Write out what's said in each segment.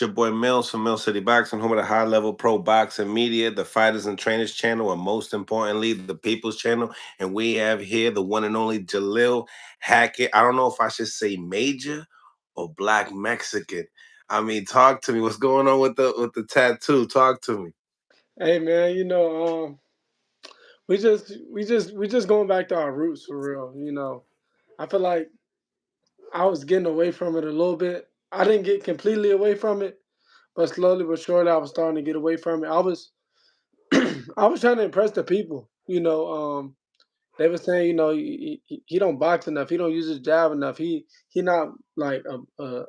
Your boy Mills from Mill City Boxing, home of the high level pro boxing media, the Fighters and Trainers channel, and most importantly, the People's channel. And we have here the one and only Jalil Hackett. I don't know if I should say major or black Mexican. I mean, talk to me. What's going on with the tattoo? Talk to me. Hey man, we just going back to our roots for real. I feel like I was getting away from it a little bit. I didn't get completely away from it, but slowly but surely I was starting to get away from it. I was I was trying to impress the people. They were saying, he don't box enough. He don't use his jab enough. He not like a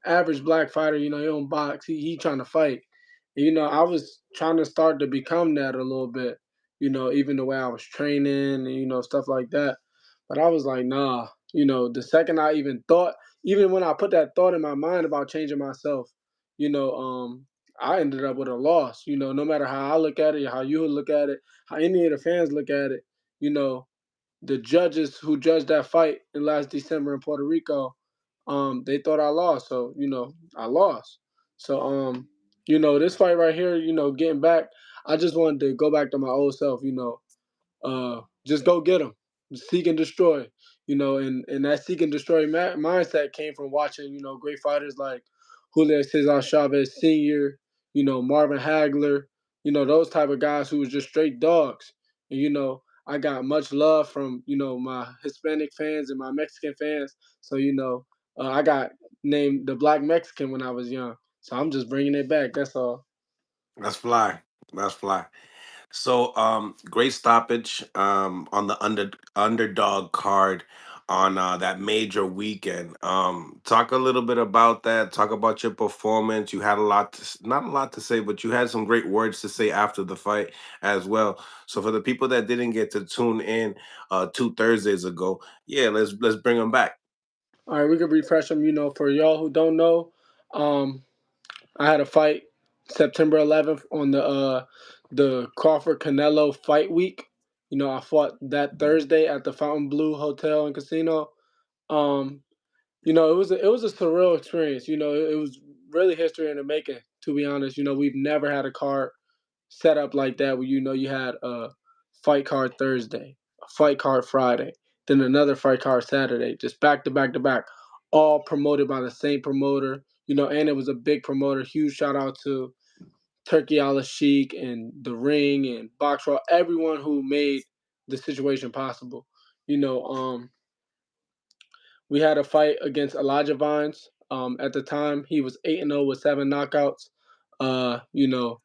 average black fighter. He don't box. He trying to fight. I was trying to start to become that a little bit. Even the way I was training and stuff like that. But I was like, nah. The second I even thought, even when I put that thought in my mind about changing myself, you know, um, I ended up with a loss. No matter how I look at it, how you would look at it, how any of the fans look at it, you know, the judges who judged that fight in last December in Puerto Rico, they thought I lost. So, I lost. So, this fight right here, getting back, I just wanted to go back to my old self, just go get them, seek and destroy, and that seek and destroy mindset came from watching, great fighters like Julio Cesar Chavez Sr., Marvin Hagler, those type of guys who was just straight dogs. And, I got much love from, my Hispanic fans and my Mexican fans. So, I got named the Black Mexican when I was young. So I'm just bringing it back. That's all. That's fly. That's fly. So, great stoppage on the underdog card on that major weekend. Talk a little bit about that. Talk about your performance. You had a lot not a lot to say, but you had some great words to say after the fight as well. So, for the people that didn't get to tune in 2 Thursdays ago, yeah, let's bring them back. All right, we can refresh them. For y'all who don't know, um, I had a fight September 11th on the Crawford Canelo fight week. I fought that Thursday at the Fountain Blue Hotel and Casino. Um, it was a surreal experience. It was really history in the making. To be honest, we've never had a card set up like that where you had a fight card Thursday, a fight card Friday, then another fight card Saturday, just back to back to back, all promoted by the same promoter. And it was a big promoter. Huge shout out to Turkey Al Sheik and The Ring and Box Raw, everyone who made the situation possible. You know, um, we had a fight against Elijah Vines. At the time, he was 8-0 with 7 knockouts. You know,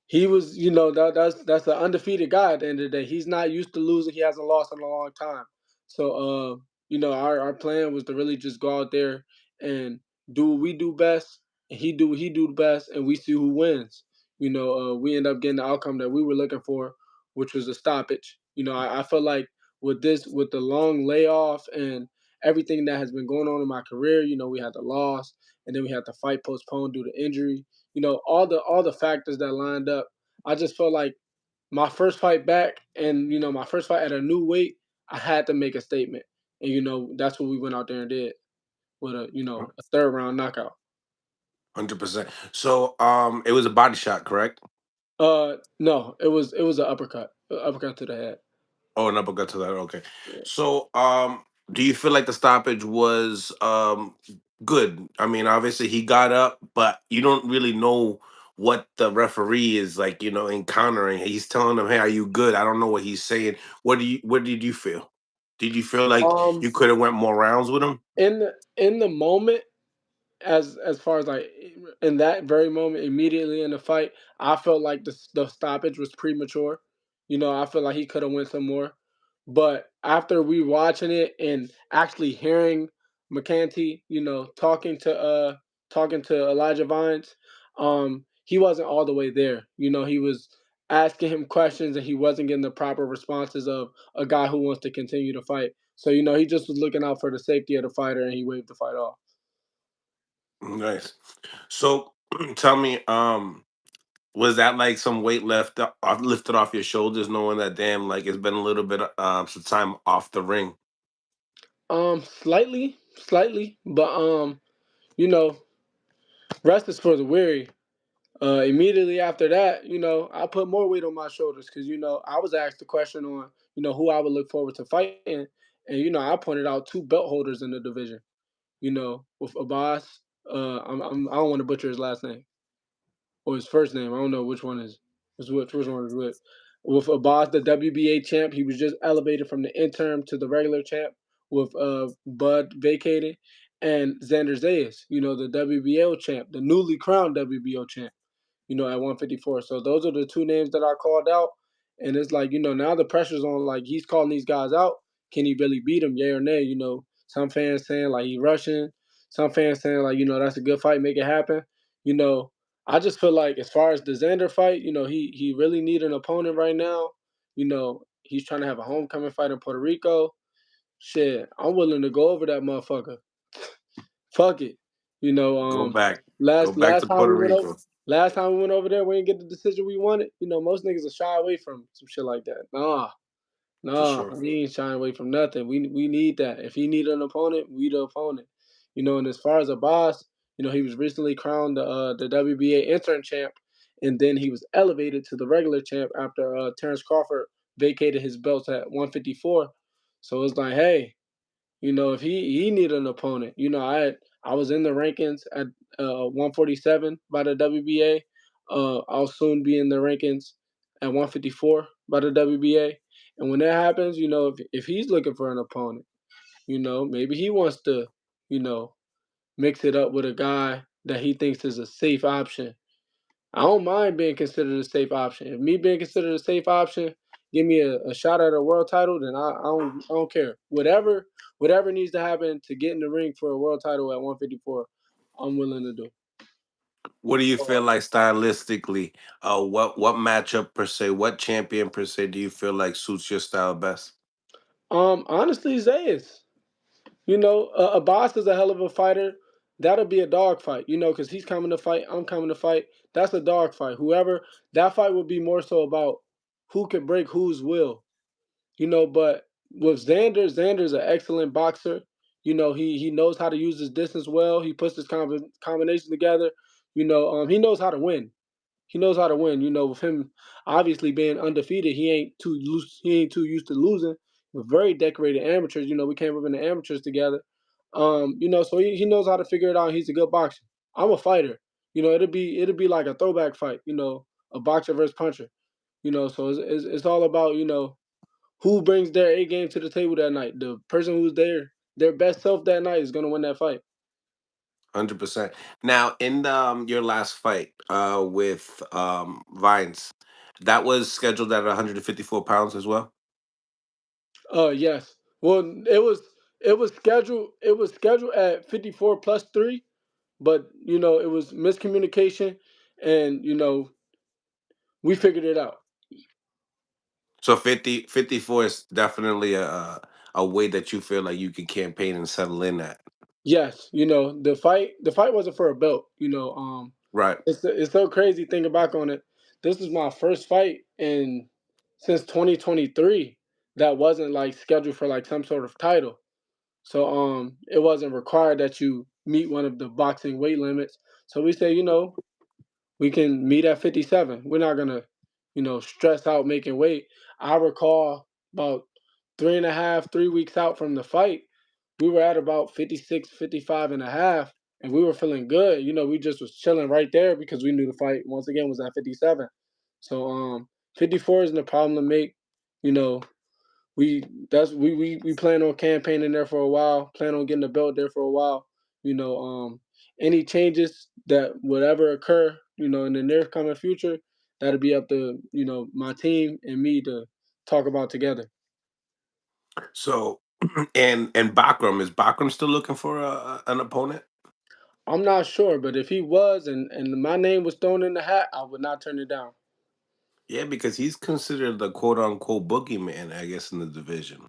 he was, that's an undefeated guy at the end of the day. He's not used to losing. He hasn't lost in a long time. So, our plan was to really just go out there and do what we do best, and he do what he do best, and we see who wins. We end up getting the outcome that we were looking for, which was a stoppage. I feel like with the long layoff and everything that has been going on in my career, we had the loss, and then we had the fight postponed due to injury. All the factors that lined up. I just felt like my first fight back, and my first fight at a new weight, I had to make a statement, and that's what we went out there and did with a third round knockout. 100%. So, it was a body shot, correct? No, it was an uppercut to the head. Oh, an uppercut to that. Okay. Yeah. So, do you feel like the stoppage was good? I mean, obviously he got up, but you don't really know what the referee is like. Encountering. He's telling him, "Hey, are you good?" I don't know what he's saying. What did you feel? Did you feel like Um, you could have went more rounds with him? in the moment, as far as like in that very moment, immediately in the fight, I felt like the stoppage was premature. I feel like he could have went some more. But after we watching it and actually hearing McCanty, talking to Elijah Vines, he wasn't all the way there. He was asking him questions and he wasn't getting the proper responses of a guy who wants to continue to fight. So, he just was looking out for the safety of the fighter and he waved the fight off. Nice. So, tell me, was that like some weight lifted off your shoulders, knowing that damn, like it's been a little bit some time off the ring? Slightly, but you know, Rest is for the weary. Immediately after that, I put more weight on my shoulders because I was asked the question on who I would look forward to fighting, and I pointed out two belt holders in the division. With Abbas, I don't want to butcher his last name or his first name. I don't know which one is which. With Abbas, the WBA champ, he was just elevated from the interim to the regular champ. With Bud vacated, and Xander Zayas, the WBO champ, the newly crowned WBO champ, at 154. So those are the two names that I called out. And it's like, now the pressure's on, like, he's calling these guys out. Can he really beat them, yay or nay? Some fans saying, like, he rushing. Some fans saying, like, that's a good fight, make it happen. You know, I just feel like as far as the Xander fight, he really need an opponent right now. He's trying to have a homecoming fight in Puerto Rico. Shit, I'm willing to go over that motherfucker. Fuck it. You know, Go um, back. Go last back to last time Puerto we went over, Rico. last time we went over there, we didn't get the decision we wanted. Most niggas will shy away from some shit like that. Nah, For nah, sure. we ain't shying away from nothing. We need that. If he need an opponent, we the opponent. And as far as a boss, he was recently crowned the WBA interim champ, and then he was elevated to the regular champ after Terrence Crawford vacated his belts at 154. So it's like, hey, if he needed an opponent, I was in the rankings at 147 by the WBA. I'll soon be in the rankings at 154 by the WBA. And when that happens, if he's looking for an opponent, maybe he wants to, you know, mix it up with a guy that he thinks is a safe option. I don't mind being considered a safe option. If me being considered a safe option, give me a shot at a world title, then I don't care. Whatever needs to happen to get in the ring for a world title at 154, I'm willing to do. What do you feel like stylistically? What matchup per se? What champion per se do you feel like suits your style best? Honestly, Zayas. Abbas is a hell of a fighter. That'll be a dog fight, because he's coming to fight. I'm coming to fight. That's a dog fight. Whoever that fight would be more so about who can break whose will. But with Xander's an excellent boxer. He knows how to use his distance well. He puts his combination together. He knows how to win. He knows how to win. With him obviously being undefeated, he ain't too loose. He ain't too used to losing. We're very decorated amateurs. We came up in the amateurs together. So he knows how to figure it out. He's a good boxer. I'm a fighter. It'll be like a throwback fight. A boxer versus puncher. So it's all about who brings their A game to the table that night. The person who's their best self that night is gonna win that fight. 100%. Now, in your last fight with Vines, that was scheduled at 154 pounds as well. Yes. Well, it was scheduled at 54 plus 3, but it was miscommunication, and we figured it out. So 54 is definitely a way that you feel like you can campaign and settle in at. Yes, the fight wasn't for a belt. Right. It's so crazy thinking back on it. This was my first fight in since 2023 that wasn't like scheduled for like some sort of title. So it wasn't required that you meet one of the boxing weight limits. So we say, we can meet at 57. We're not gonna, stress out making weight. I recall about 3.5, 3 weeks out from the fight, we were at about 56, 55 and a half, and we were feeling good. We just was chilling right there because we knew the fight once again was at 57. So 54 isn't a problem to make. You know, we that's we plan on campaigning there for a while, plan on getting the belt there for a while. you know um any changes that would ever occur in the near coming future, that'll be up to my team and me to talk about together. So, and Bakram, is Bakram still looking for an opponent? I'm not sure, but if he was and my name was thrown in the hat, I would not turn it down. Yeah, because he's considered the quote unquote boogeyman, I guess, in the division.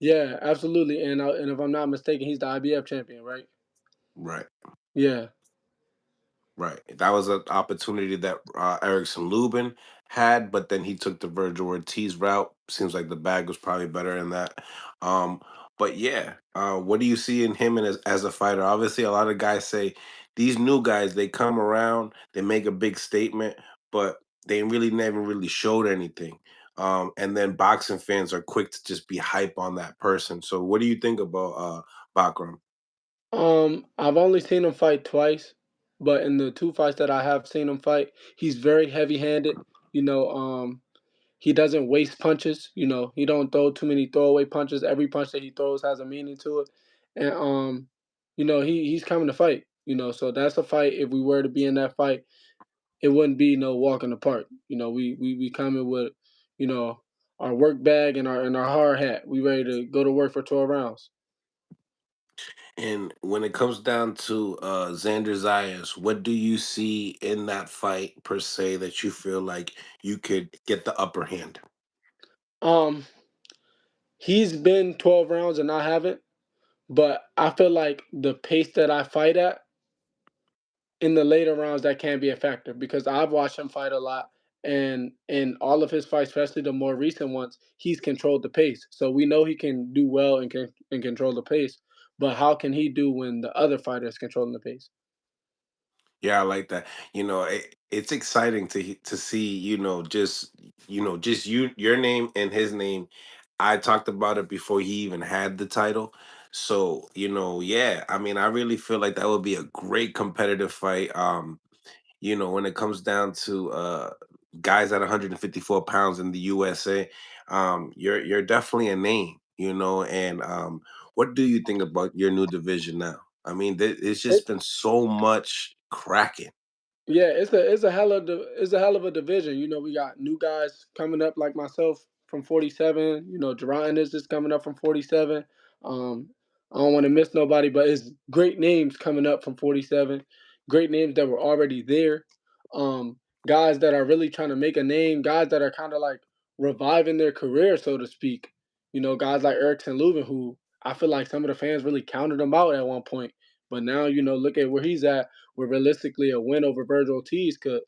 Yeah, absolutely. And if I'm not mistaken, he's the IBF champion, right? Right. Yeah. Right. That was an opportunity that Erickson Lubin had, but then he took the Virgil Ortiz route. Seems like the bag was probably better in that. Um, but yeah, what do you see in him as a fighter? Obviously, a lot of guys say these new guys, they come around, they make a big statement, but they really never really showed anything. And then boxing fans are quick to just be hype on that person. So what do you think about Bakram? I've only seen him fight twice, but in the two fights that I have seen him fight, he's very heavy-handed. You know, he doesn't waste punches. You know, he don't throw too many throwaway punches. Every punch that he throws has a meaning to it, and he's coming to fight. You know, so that's a fight. If we were to be in that fight, it wouldn't be no walk in the park. You know, we coming with, you know, our work bag and our hard hat. We ready to go to work for 12 rounds. And when it comes down to Xander Zayas, what do you see in that fight per se that you feel like you could get the upper hand? Um, he's been 12 rounds and I haven't, but I feel like the pace that I fight at in the later rounds that can be a factor because I've watched him fight a lot, and in all of his fights, especially the more recent ones, he's controlled the pace. So we know he can do well and control the pace. But how can he do when the other fighter is controlling the pace? Yeah, I like that. It's exciting to see, just your name and his name. I talked about it before he even had the title. So, yeah, I mean, I really feel like that would be a great competitive fight. When it comes down to guys at 154 pounds in the USA, you're definitely a name, and what do you think about your new division now? I mean, it's just been so much cracking. Yeah, it's a hell of a division. You know, we got new guys coming up like myself from 47. You know, Jerron is just coming up from 47. Um, I don't want to miss nobody, but it's great names coming up from 47. Great names that were already there. Um, Guys that are really trying to make a name. Guys that are kind of like reviving their career, so to speak. You know, guys like Erickson Lubin, who I feel like some of the fans really counted him out at one point, but now look at where he's at, where realistically a win over Virgil Ortiz could,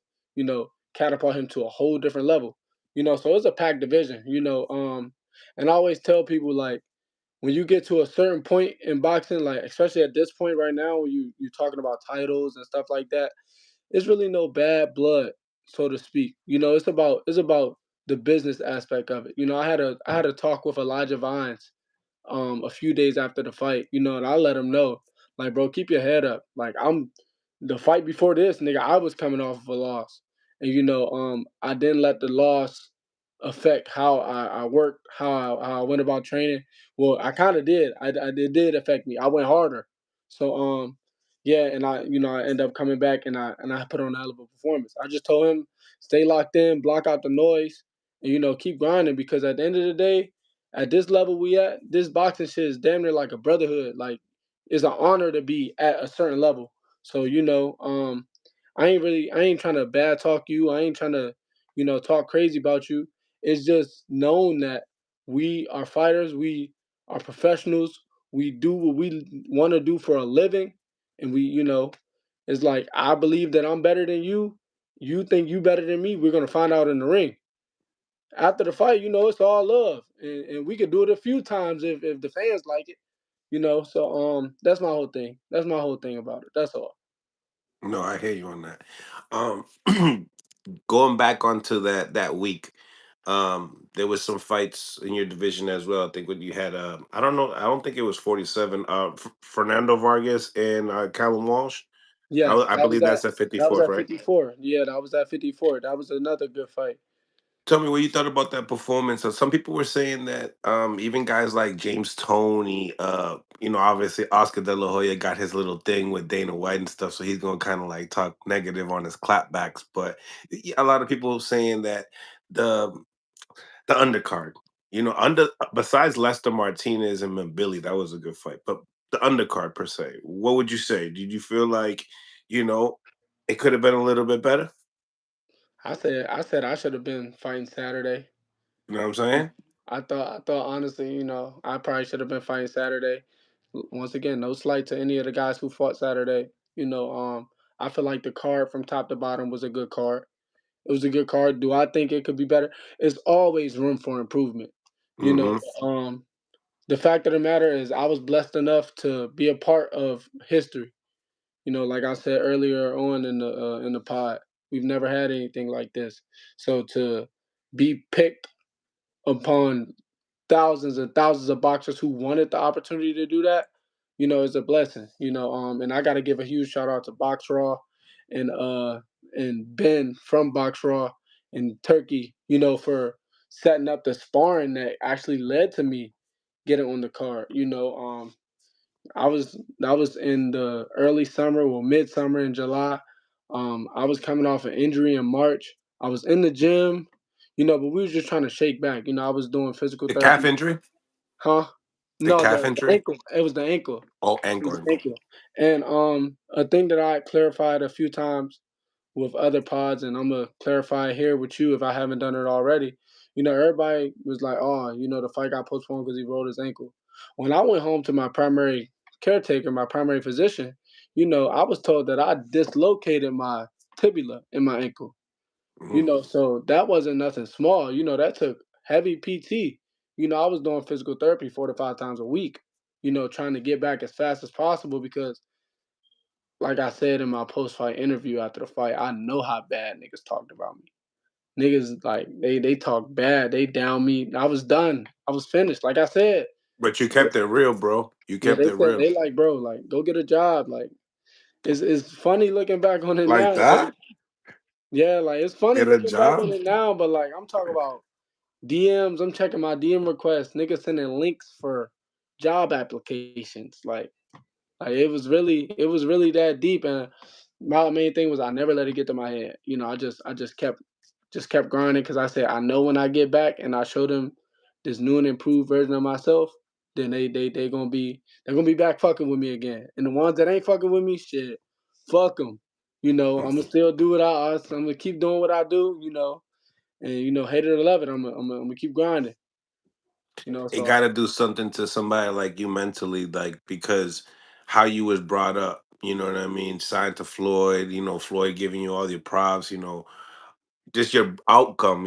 catapult him to a whole different level. So it's a packed division, and I always tell people like when you get to a certain point in boxing, like especially at this point right now, when you're talking about titles and stuff like that, it's really no bad blood, so to speak. It's about the business aspect of it. I had a talk with Elijah Vines a few days after the fight, and I let him know, like, bro, keep your head up. Like, I'm the fight before this, nigga, I was coming off of a loss. And I didn't let the loss affect how I worked, how I went about training. Well, I kind of did. It did affect me. I went harder. So yeah, and I end up coming back and I put on a hell of a performance. I just told him stay locked in, block out the noise, and keep grinding because at the end of the day, at this level we at, this boxing shit is damn near like a brotherhood. Like it's an honor to be at a certain level. So I ain't trying to bad talk you. I ain't trying to, talk crazy about you. It's just known that we are fighters, we are professionals, we do what we want to do for a living, and it's like I believe that I'm better than you. You think you better than me. We're gonna find out in the ring after the fight, it's all love, and we could do it a few times if the fans like it, So that's my whole thing. That's my whole thing about it. That's all. No, I hear you on that. Um, going back onto that week, there was some fights in your division as well. I think when you had, I don't know, I don't think it was 47. Fernando Vargas and Callum Walsh. Yes, I that was believe at that's at that was 54th, at right? 54. Yeah, that was at 54. That was another good fight. Tell me what you thought about that performance. Some people were saying that even guys like James Toney, obviously Oscar De La Hoya got his little thing with Dana White and stuff, so he's gonna kind of like talk negative on his clapbacks. But a lot of people saying that the the undercard, under besides Lester Martinez and Mbili, that was a good fight. But the undercard per se, what would you say? Did you feel like you know it could have been a little bit better? I said I should have been fighting Saturday. You know what I'm saying? I thought honestly, I probably should have been fighting Saturday. Once again, no slight to any of the guys who fought Saturday. I feel like the card from top to bottom was a good card. It was a good card. Do I think it could be better? It's always room for improvement. You know, Hmm. the fact of the matter is I was blessed enough to be a part of history. Like I said earlier on in the pod, we've never had anything like this. So to be picked upon thousands and thousands of boxers who wanted the opportunity to do that, is a blessing. And I got to give a huge shout out to Box Raw and Ben from Box Raw in Turkey, for setting up the sparring that actually led to me getting on the card. I was in the early summer, well, midsummer in July. I was coming off an injury in March. I was in the gym, but we was just trying to shake back. I was doing physical The calf therapy. injury? Huh? The No, calf the injury? ankle. It was the ankle. Oh, It ankle, was the ankle. ankle. And a thing that I clarified a few times with other pods, and I'm gonna clarify it here with you if I haven't done it already. Everybody was like, "Oh, the fight got postponed because he rolled his ankle." When I went home to my primary caretaker, my primary physician, I was told that I dislocated my tibia in my ankle. Mhm. So that wasn't nothing small. That took heavy PT. I was doing physical therapy 4 to 5 times a week. Trying to get back as fast as possible because like I said in my post fight interview after the fight, I know how bad niggas talked about me. Niggas like they talk bad, they down me. I was done. I was finished. Like I said, But you kept it real, bro. You yeah, kept they it said real. they like, bro, like go get a job. Like it's funny looking back on it Like now. that? Yeah, like it's funny Get a looking back on job? it now, but like I'm talking about DMs. I'm checking my DM requests. Niggas sending links for job applications. Like it was really that deep, and my main thing was I never let it get to my head. I just kept grinding because I said I know when I get back and I show them this new and improved version of myself, then they're gonna be back fucking with me again. And the ones that ain't fucking with me, shit, fuck them. I'm gonna still do what I'm gonna keep doing what I do. And hate it or love it, I'm gonna keep grinding. It So got to do something to somebody like you mentally, like because how you was brought up. You know what I mean? Signed to Floyd. Floyd giving you all your props. Just your outcome.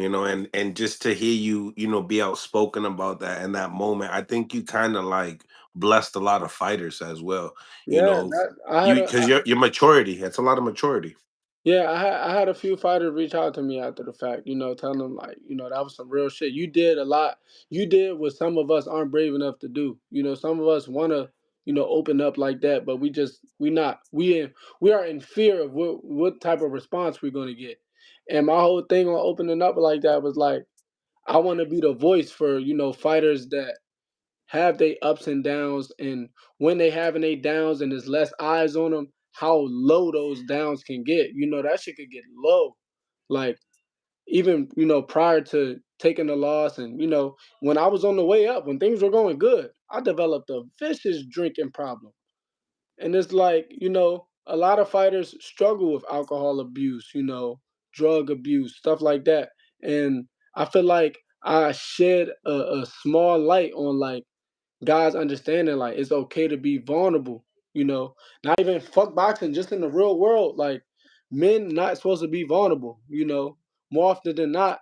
And just to hear you, be outspoken about that in that moment. I think you kind of like blessed a lot of fighters as well. You yeah, know, that I you had a because your maturity. It's a lot of maturity. Yeah, I had a few fighters reach out to me after the fact, telling them like, that was some real shit. You did a lot. You did what some of us aren't brave enough to do. Some of us want to, open up like that, but we are in fear of what type of response we're gonna get. And my whole thing on opening up like that was like, I want to be the voice for fighters that have they ups and downs, and when they having they downs and there's less eyes on them, how low those downs can get. That shit could get low. Like even prior to taking the loss, and when I was on the way up, when things were going good, I developed a vicious drinking problem. And it's like, a lot of fighters struggle with alcohol abuse, drug abuse, stuff like that. And I feel like I shed a small light on like guys understanding like it's okay to be vulnerable, not even fuck boxing, just in the real world, like men not supposed to be vulnerable, more often than not,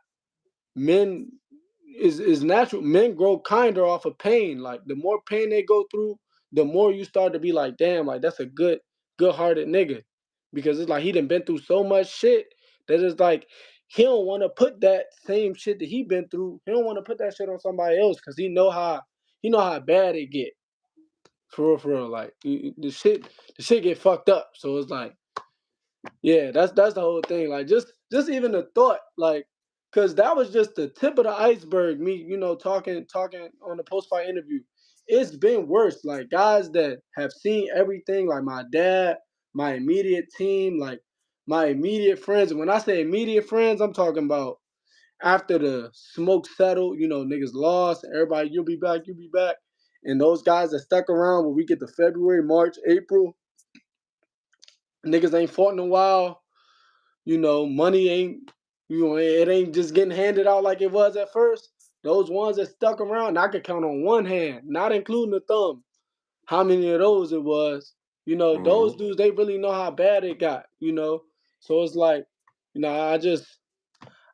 men is natural. Men grow kinder off of pain. Like the more pain they go through, the more you start to be like, damn, like that's a good hearted nigga. Because it's like he done been through so much shit that it's like he don't want to put that same shit that he been through. He don't want to put that shit on somebody else because he know how bad it get. For real, for real. Like the shit get fucked up. So it's like, yeah, that's the whole thing. Like just even the thought, like, cause that was just the tip of the iceberg. Me, talking on the post fight interview. It's been worse. Like guys that have seen everything, like my dad, my immediate team, like my immediate friends. And when I say immediate friends, I'm talking about after the smoke settled, niggas lost, everybody, you'll be back. And those guys that stuck around when we get to February, March, April, niggas ain't fought in a while. Money ain't, it ain't just getting handed out like it was at first. Those ones that stuck around, I could count on one hand, not including the thumb, how many of those it was. Those Mhm. dudes, they really know how bad it got. So it's like,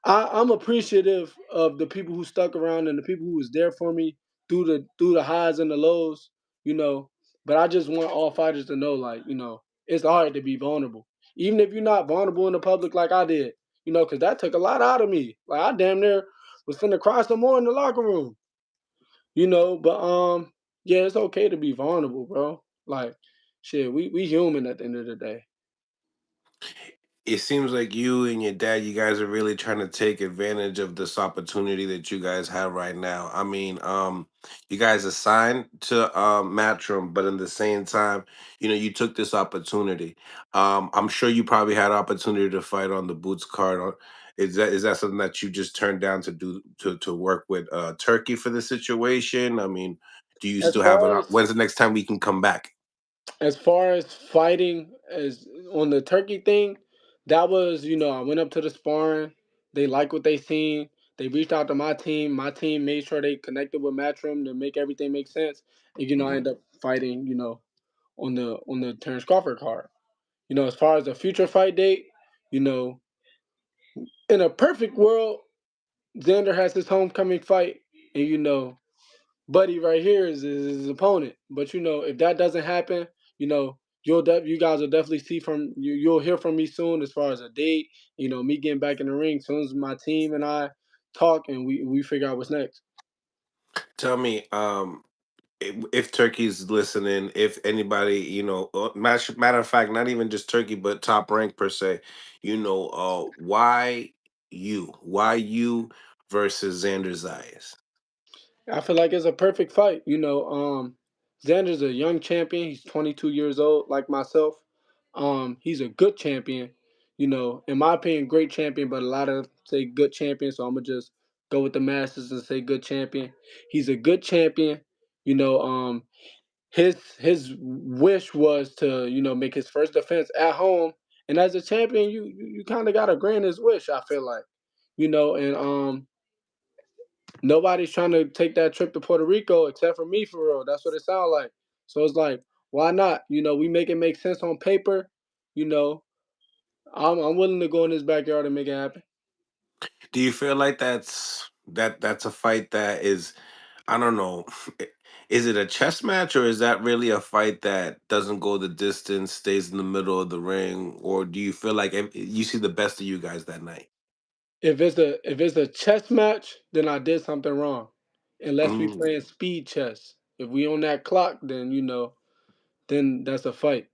I'm appreciative of the people who stuck around and the people who was there for me through the highs and the lows, you know. But I just want all fighters to know, like, it's hard to be vulnerable. Even if you're not vulnerable in the public like I did, because that took a lot out of me. Like I damn near was finna cry some more in the locker room, but yeah, it's okay to be vulnerable, bro. Like shit, we human at the end of the day. It seems like you and your dad, you guys are really trying to take advantage of this opportunity that you guys have right now. I mean, you guys are signed to Matchroom, but in the same time, you took this opportunity. I'm sure you probably had opportunity to fight on the Boots card. Is that something that you just turned down to do to work with Turkey for the situation? I mean, do you As still have far when's the next time we can come back? as far as fighting as on the turkey thing, that was, I went up to the sparring. They like what they seen. They reached out to my team. My team made sure they connected with Matchroom to make everything make sense. And I Mhm. ended up fighting, on the Terrence Crawford card. As far as the future fight date, you know, in a perfect world, Xander has his homecoming fight, and Buddy right here is his opponent. But if that doesn't happen, you guys will definitely see from you. You'll hear from me soon as far as a date. Me getting back in the ring as soon as my team and I talk and we figure out what's next. Tell me, if Turkey's listening, if anybody, matter of fact, not even just Turkey, but Top Rank per se, why you versus Xander Zayas? I feel like it's a perfect fight. Xander's a young champion. He's 22 years old, like myself. He's a good champion. In my opinion, great champion, but a lot of say good champion. So I'm gonna just go with the masses and say good champion. He's a good champion. You know, um, his wish was to make his first defense at home. And as a champion, you kind of gotta grant his wish. I feel like, and nobody's trying to take that trip to Puerto Rico except for me, for real. That's what it sounds like. So it's like, why not? We make it make sense on paper. You know, I'm willing to go in his backyard and make it happen. Do you feel like that's a fight that is, I don't know, is it a chess match or is that really a fight that doesn't go the distance, stays in the middle of the ring, or do you feel like you see the best of you guys that night? If it's a chess match, then I did something wrong. Unless we Mm. playing speed chess. If we on that clock, then then that's a fight.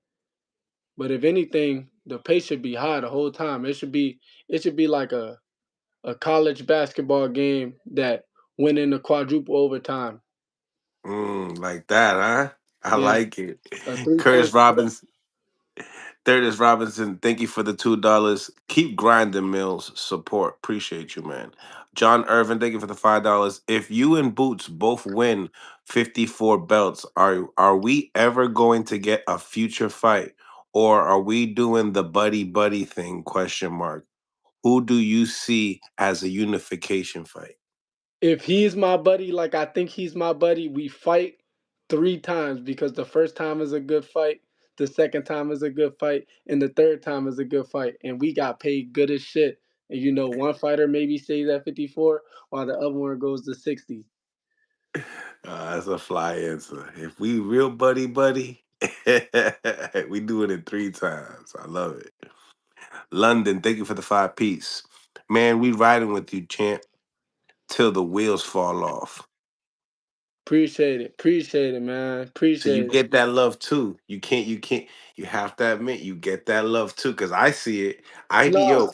But if anything, the pace should be high the whole time. It should be like a college basketball game that went into quadruple overtime. Like that, huh? I Yeah, like it. a three Curtis point. Robbins, Curtis Robinson, thank you for the $2. Keep grinding, Mills. Support. Appreciate you, man. John Irvin, thank you for the $5. If you and Boots both win 54 belts, are we ever going to get a future fight? Or are we doing the buddy buddy thing? Question mark. Who do you see as a unification fight? If he's my buddy, like I think he's my buddy, we fight three times because the first time is a good fight, the second time is a good fight, and the third time is a good fight. And we got paid good as shit. And one fighter maybe stays at 54 while the other one goes to 60. That's a fly answer. If we real buddy buddy, we do it in three times. I love it. London, thank you for the 5 piece. Man, we riding with you, champ, till the wheels fall off. Appreciate it. Appreciate it, man. So you Appreciate it. get that love too. You have to admit you get that love too. Cause I see it. No,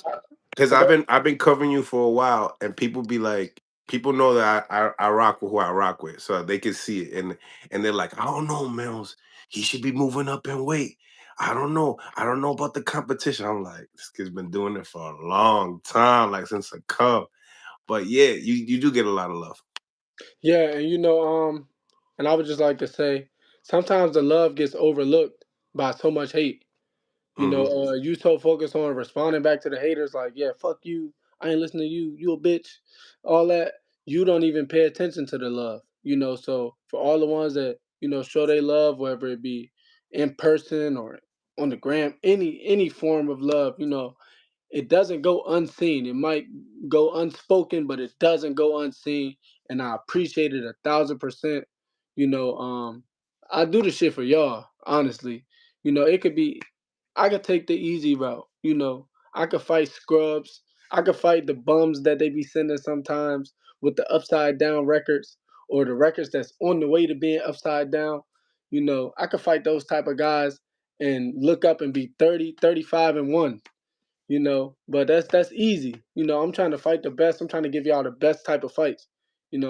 Because I don't. I've been covering you for a while, and people be like, people know that I rock with who I rock with, so they can see it, and they're like, I don't know, Mills, he should be moving up in weight. I don't know about the competition. I'm like, this kid's been doing it for a long time, like since a cub. But yeah, you do get a lot of love. Yeah, and and I would just like to say, sometimes the love gets overlooked by so much hate. Hmm. You so focused on responding back to the haters, like, yeah, fuck you, I ain't listening to you, you a bitch, all that. You don't even pay attention to the love. So for all the ones that show they love, whether it be in person or on the gram, any form of love, it doesn't go unseen. It might go unspoken, but it doesn't go unseen. And I appreciate it 1,000%. You know, um, I do the shit for y'all, honestly. It could be. I could take the easy route. I could fight scrubs. I could fight the bums that they be sending sometimes with the upside down records or the records that's on the way to being upside down. I could fight those type of guys and look up and be 30, 35, and 1. But that's easy. I'm trying to fight the best. I'm trying to give y'all the best type of fights.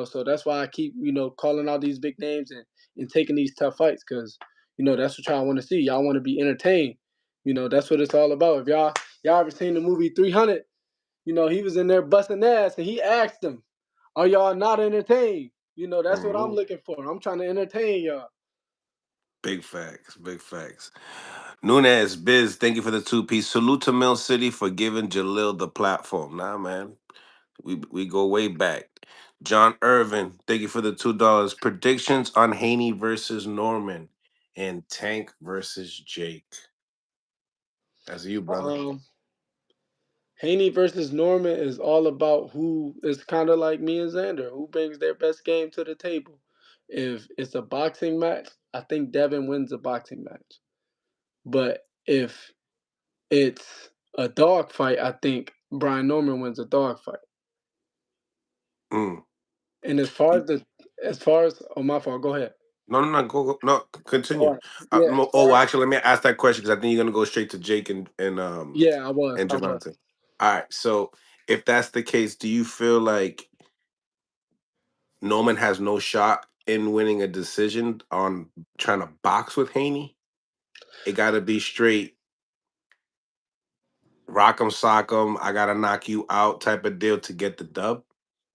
So that's why I keep, calling out these big names and taking these tough fights because, that's what y'all want to see. Y'all want to be entertained. That's what it's all about. If y'all ever seen the movie 300, he was in there busting ass and he asked them, "Are y'all not entertained?" That's what I'm Hmm. looking for. I'm trying to entertain y'all. Big facts, big facts. Nunez, Biz, thank you for the two-piece. Salute to Mill City for giving Jalil the platform. Nah, man, we go way back. John Irvin, thank you for the $2. Predictions on Haney versus Norman and Tank versus Jake. That's you, brother. Um, Haney versus Norman is all about who is kind of like me and Xander, who brings their best game to the table. If it's a boxing match, I think Devin wins a boxing match. But if it's a dog fight, I think Brian Norman wins a dog fight. Mm. And as far as oh my fault, go ahead. No, no, no. No. All Continue. right. Yeah, as Oh, far actually, let me ask that question because I think you're gonna go straight to Jake yeah, I was. and I was. Javante. All right. So, if that's the case, do you feel like Norman has no shot in winning a decision on trying to box with Haney? It got to be straight rock 'em, sock 'em. I gotta knock you out type of deal to get the dub.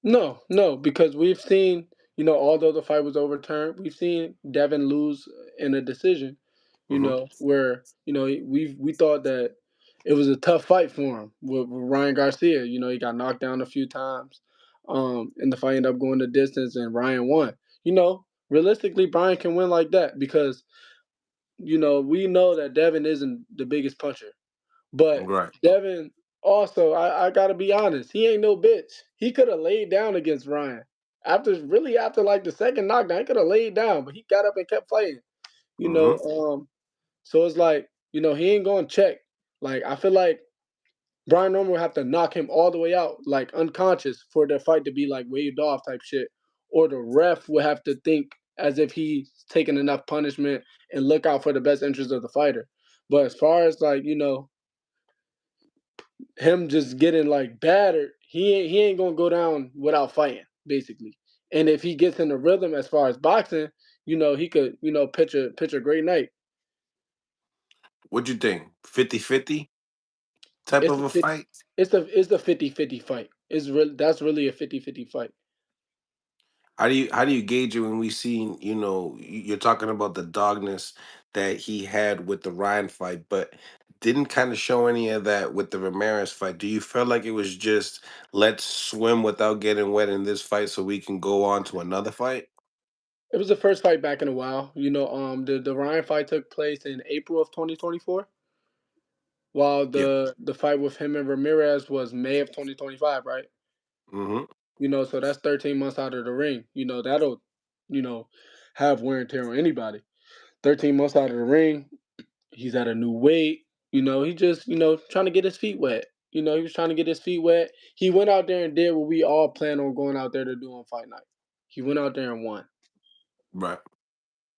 No, no, because we've seen, although the fight was overturned, we've seen Devin lose in a decision, Hmm. where, we thought that it was a tough fight for him with Ryan Garcia. He got knocked down a few times. And the fight ended up going the distance and Ryan won. Realistically, Brian can win like that because, we know that Devin isn't the biggest puncher. But Right. Devin also, I gotta be honest, he ain't no bitch. He could have laid down against Ryan. After like the second knockdown, he could have laid down, but he got up and kept fighting. You know, Hmm. um, so it's like, he ain't gonna check. Like I feel like Brian Norman would have to knock him all the way out, like unconscious, for the fight to be like waved off type shit. Or the ref would have to think as if he's taking enough punishment and look out for the best interest of the fighter. But as far as like, him just getting like battered, he ain't gonna go down without fighting, basically. And if he gets in the rhythm as far as boxing, he could, pitch a great night. What'd you think? 50-50 type It's of a a fit fight? it's a 50-50 fight. That's really a 50-50 fight. How do you gauge it when we see, you're talking about the dogness that he had with the Ryan fight, but didn't kind of show any of that with the Ramirez fight. Do you feel like it was just let's swim without getting wet in this fight so we can go on to another fight? It was the first fight back in a while. The Ryan fight took place in April of 2024, while Yeah. the fight with him and Ramirez was May of 2025, right? Hmm. So that's 13 months out of the ring. That'll, you know, have wear and tear on anybody. 13 months out of the ring, he's at a new weight. He just, trying to get his feet wet. He was trying to get his feet wet. He went out there and did what we all plan on going out there to do on fight night. He went out there and won. Right.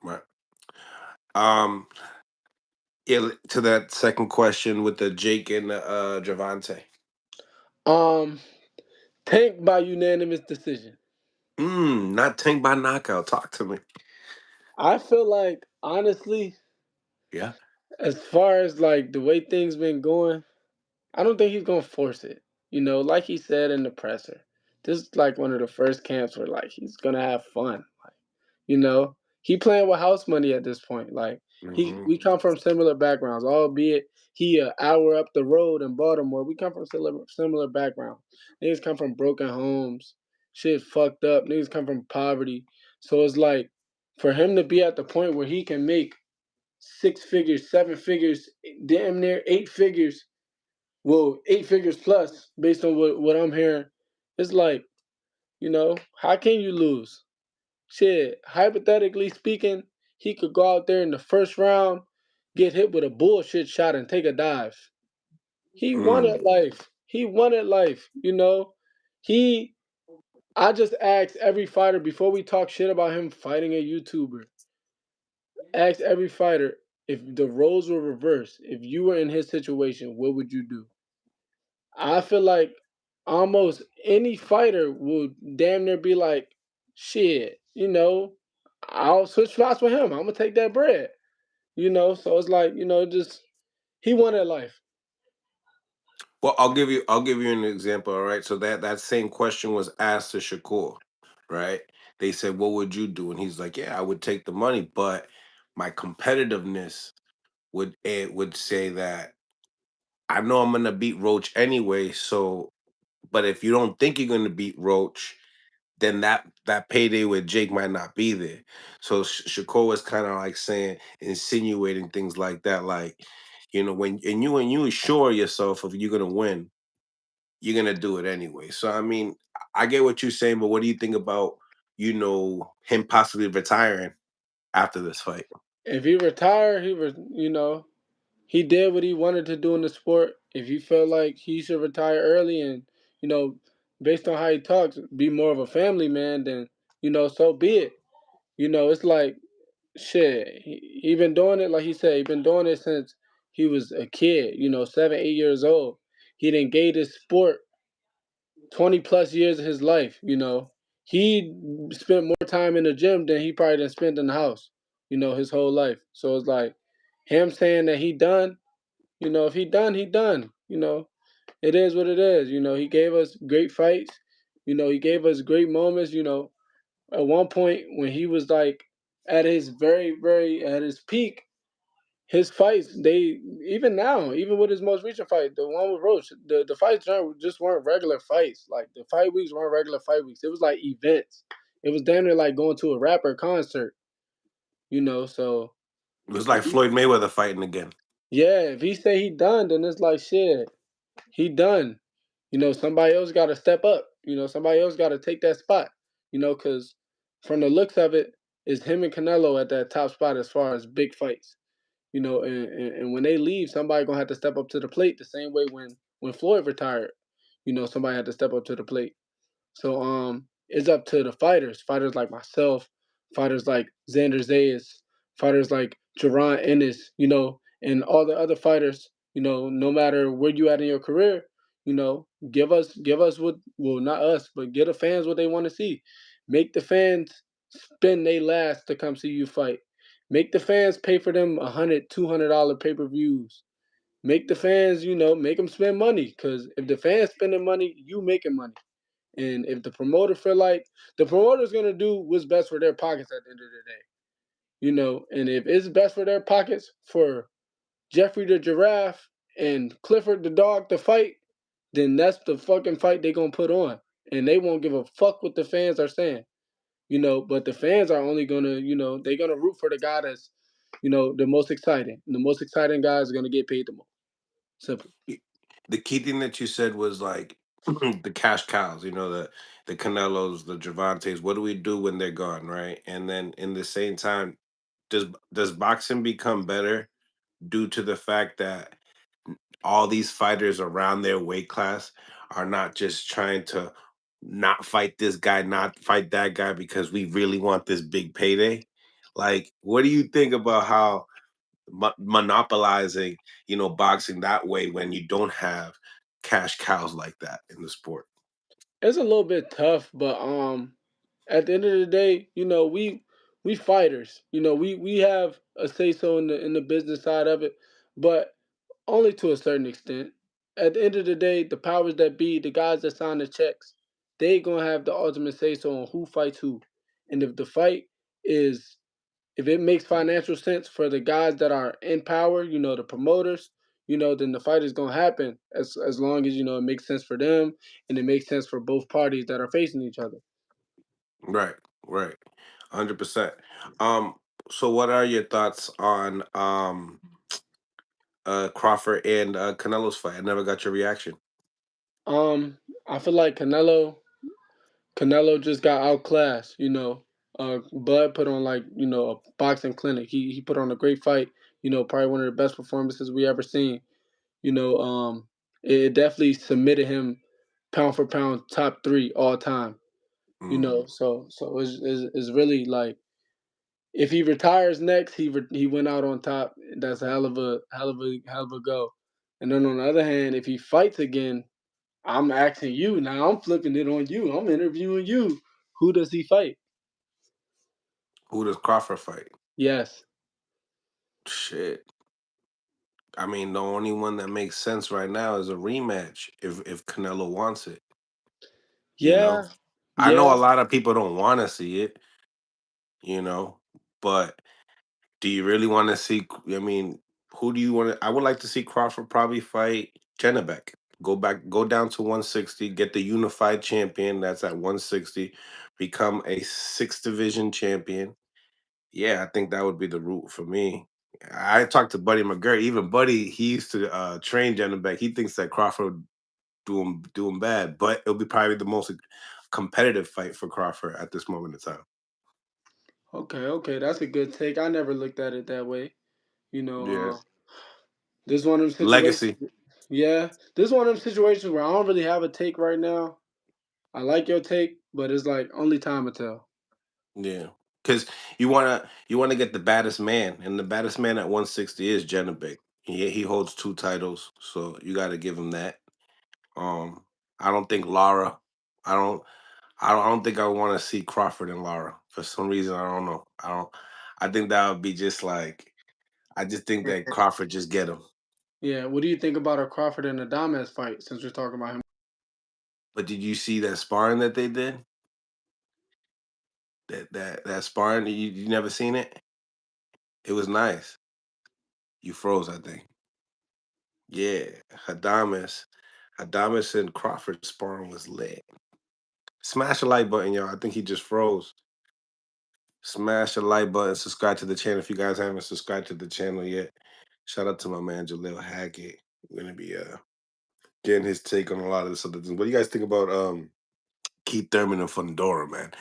Right. Um. Yeah. To that second question with the Jake and Javante. Um, Tank by unanimous decision. Not Tank by knockout. Talk to me. I feel like honestly, Yeah. as far as like the way things been going, I don't think he's gonna force it. Like he said in the presser, this is like one of the first camps where like he's gonna have fun. Like, he playing with house money at this point. Like Hmm. we come from similar backgrounds, albeit he an hour up the road in Baltimore. We come from similar backgrounds. Niggas come from broken homes, shit fucked up. Niggas come from poverty. So it's like for him to be at the point where he can make 6 figures, 7 figures, damn near 8 figures, well, 8 figures plus, based on what I'm hearing. It's like, how can you lose? Shit, hypothetically speaking, he could go out there in the first round. get hit with a bullshit shot and take a dive. He wanted Mm. life. He wanted life. He. I just asked every fighter before we talk shit about him fighting a YouTuber. Ask every fighter if the roles were reversed. If you were in his situation, what would you do? I feel like almost any fighter would damn near be like, shit, I'll switch spots with him. I'm gonna take that bread. So it's like, just he wanted life. Well, I'll give you an example. All right. So that same question was asked to Shakur, right? They said, "What would you do?" And he's like, "Yeah, I would take the money, but my competitiveness would say that I know I'm gonna beat Roach anyway. So, but if you don't think you're gonna beat Roach, then that payday with Jake might not be there." So Shakur was kind of like saying, insinuating things like that, like, when you assure yourself of you're gonna win, you're gonna do it anyway. So I mean, I get what you're saying, but what do you think about him possibly retiring after this fight? If he retired, he did what he wanted to do in the sport. If he felt like he should retire early and, you know, based on how he talks, be more of a family man, then, so be it. It's like shit. He been doing it, like he said, he been doing it since he was a kid, 7, 8 years old. He done gave this sport 20 plus years of his life. He spent more time in the gym than he probably done spent in the house, his whole life. So it's like him saying that he done, if he done, he done. It is what it is. He gave us great fights. He gave us great moments. At one point when he was like at his very, very at his peak, his fights, they even now, even with his most recent fight, the one with Roach, the fights just weren't regular fights. Like the fight weeks weren't regular fight weeks. It was like events. It was damn near like going to a rapper concert. So It was if like he, Floyd Mayweather fighting again. yeah, if he say he done, then it's like shit. He done. Somebody else got to step up. Somebody else got to take that spot. Because from the looks of it, it's him and Canelo at that top spot as far as big fights. And when they leave, somebody gonna have to step up to the plate the same way when Floyd retired. Somebody had to step up to the plate. So it's up to the fighters like myself, fighters like Xander Zayas, fighters like Jerron Ennis, and all the other fighters. No matter where you at in your career, give us what, well, not us, but give the fans what they want to see. Make the fans spend they last to come see you fight. Make the fans pay for them $100, $200 pay-per-views. Make the fans, make them spend money. Cause if the fans spending money, you making money. And if the promoter feel like the promoter's gonna do what's best for their pockets at the end of the day, and if it's best for their pockets for Jeffrey the giraffe and Clifford the dog to fight, then that's the fucking fight they gonna put on, and they won't give a fuck what the fans are saying. But the fans are only gonna, they're gonna root for the guy that's, the most exciting. And the most exciting guy is gonna get paid the most. Simple. The key thing that you said was like the cash cows, the Canelos, the Javantes. What do we do when they're gone, right? And then in the same time, does boxing become better due to the fact that all these fighters around their weight class are not just trying to not fight this guy, not fight that guy because we really want this big payday? Like, what do you think about how monopolizing, boxing that way when you don't have cash cows like that in the sport? It's a little bit tough, but at the end of the day, we fighters. We have a say so in the business side of it, but only to a certain extent. At the end of the day, the powers that be, the guys that sign the checks, they gonna have the ultimate say so on who fights who. And if the fight is if it makes financial sense for the guys that are in power, the promoters, then the fight is gonna happen as long as it makes sense for them and it makes sense for both parties that are facing each other. Right, right, 100%. Um, so what are your thoughts on Crawford and Canelo's fight? I never got your reaction. I feel like Canelo just got outclassed. Bud put on like a boxing clinic. He put on a great fight. Probably one of the best performances we ever seen. You know, it definitely submitted him pound for pound top three all time. Mm. So it's really like if he retires next, he went out on top. That's a hell of a go. And then on the other hand, if he fights again, I'm asking you now. I'm flipping it on you. I'm interviewing you. Who does he fight? Who does Crawford fight? Yes. Shit. I mean, the only one that makes sense right now is a rematch if Canelo wants it. You know, Yeah. I know Yeah. a lot of people don't want to see it. You know, but do you really want to see? I mean, who do you want to? I would like to see Crawford probably fight Janabek. Go down to 160, get the unified champion that's at 160, become a sixth division champion. Yeah, I think that would be the route for me. I talked to Buddy McGirt. Even Buddy, he used to train Janabek. He thinks that Crawford would do him bad, but it'll be probably the most competitive fight for Crawford at this moment in time. Okay. Okay. That's a good take. I never looked at it that way. You know, Yeah, this one of them situations. legacy. Yeah, this one of them situations where I don't really have a take right now. I like your take, but it's like only time will tell. Yeah, because you wanna get the baddest man, and the baddest man at 160 is Janabek. He holds two titles, so you got to give him that. Um, I don't think Lara. I don't. I don't think I want to see Crawford and Lara for some reason. I don't know. I don't. I think that would be just like. I just think that Crawford just get him. Yeah, what do you think about a Crawford and Adames fight? Since we're talking about him. But did you see that sparring that they did? That sparring you never seen it? It was nice. You froze, I think. Yeah, Adamas, Adamas and Crawford sparring was lit. Smash the like button, y'all. I think he just froze. Smash the like button. Subscribe to the channel if you guys haven't subscribed to the channel yet. Shout out to my man Jalil Hackett. We're gonna be getting his take on a lot of this other things. What do you guys think about Keith Thurman and Fundora, man?